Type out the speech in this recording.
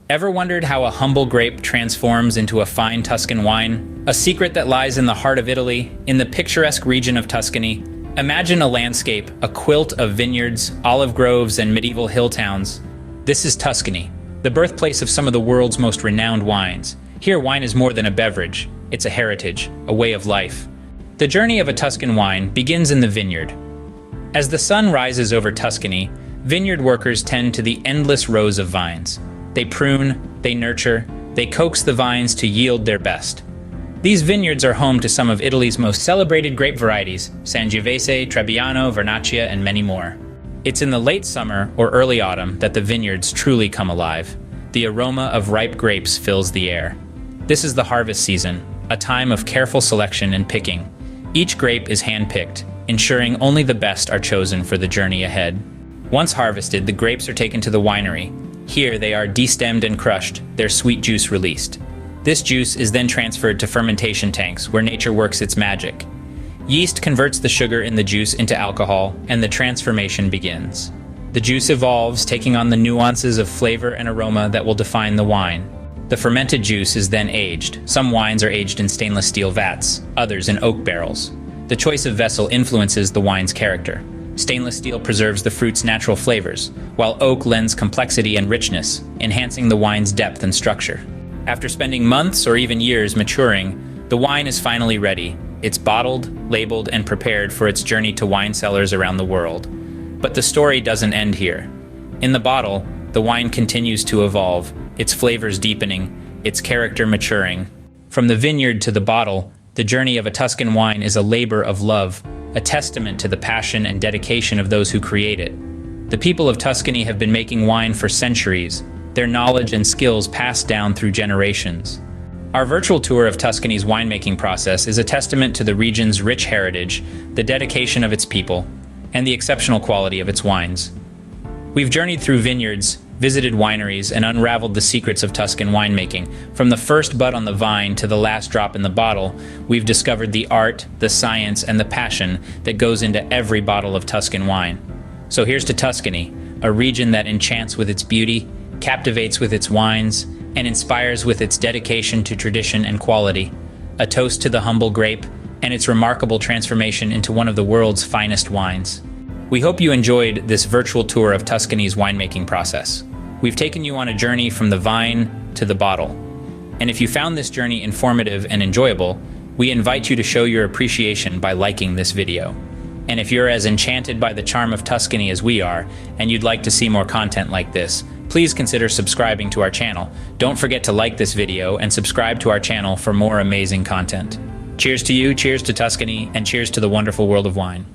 Ever wondered how a humble grape transforms into a fine Tuscan wine? A secret that lies in the heart of Italy, in the picturesque region of Tuscany. Imagine a landscape, a quilt of vineyards, olive groves, and medieval hill towns. This is Tuscany, the birthplace of some of the world's most renowned wines. Here, wine is more than a beverage. It's a heritage, a way of life. The journey of a Tuscan wine begins in the vineyard. As the sun rises over Tuscany, vineyard workers tend to the endless rows of vines. They prune, they nurture, they coax the vines to yield their best. These vineyards are home to some of Italy's most celebrated grape varieties, Sangiovese, Trebbiano, Vernaccia, and many more. It's in the late summer or early autumn that the vineyards truly come alive. The aroma of ripe grapes fills the air. This is the harvest season, a time of careful selection and picking. Each grape is hand-picked, ensuring only the best are chosen for the journey ahead. Once harvested, the grapes are taken to the winery. Here they are destemmed and crushed, their sweet juice released. This juice is then transferred to fermentation tanks, where nature works its magic. Yeast converts the sugar in the juice into alcohol, and the transformation begins. The juice evolves, taking on the nuances of flavor and aroma that will define the wine. The fermented juice is then aged. Some wines are aged in stainless steel vats, others in oak barrels. The choice of vessel influences the wine's character. Stainless steel preserves the fruit's natural flavors, while oak lends complexity and richness, enhancing the wine's depth and structure. After spending months or even years maturing, the wine is finally ready. It's bottled, labeled, and prepared for its journey to wine cellars around the world. But the story doesn't end here. In the bottle, the wine continues to evolve, its flavors deepening, its character maturing. From the vineyard to the bottle, the journey of a Tuscan wine is a labor of love, a testament to the passion and dedication of those who create it. The people of Tuscany have been making wine for centuries, their knowledge and skills passed down through generations. Our virtual tour of Tuscany's winemaking process is a testament to the region's rich heritage, the dedication of its people, and the exceptional quality of its wines. We've journeyed through vineyards, visited wineries, and unraveled the secrets of Tuscan winemaking. From the first bud on the vine to the last drop in the bottle, we've discovered the art, the science, and the passion that goes into every bottle of Tuscan wine. So here's to Tuscany, a region that enchants with its beauty, captivates with its wines, and inspires with its dedication to tradition and quality. A toast to the humble grape and its remarkable transformation into one of the world's finest wines. We hope you enjoyed this virtual tour of Tuscany's winemaking process. We've taken you on a journey from the vine to the bottle. And if you found this journey informative and enjoyable, we invite you to show your appreciation by liking this video. And if you're as enchanted by the charm of Tuscany as we are, and you'd like to see more content like this, please consider subscribing to our channel. Don't forget to like this video and subscribe to our channel for more amazing content. Cheers to you, cheers to Tuscany, and cheers to the wonderful world of wine.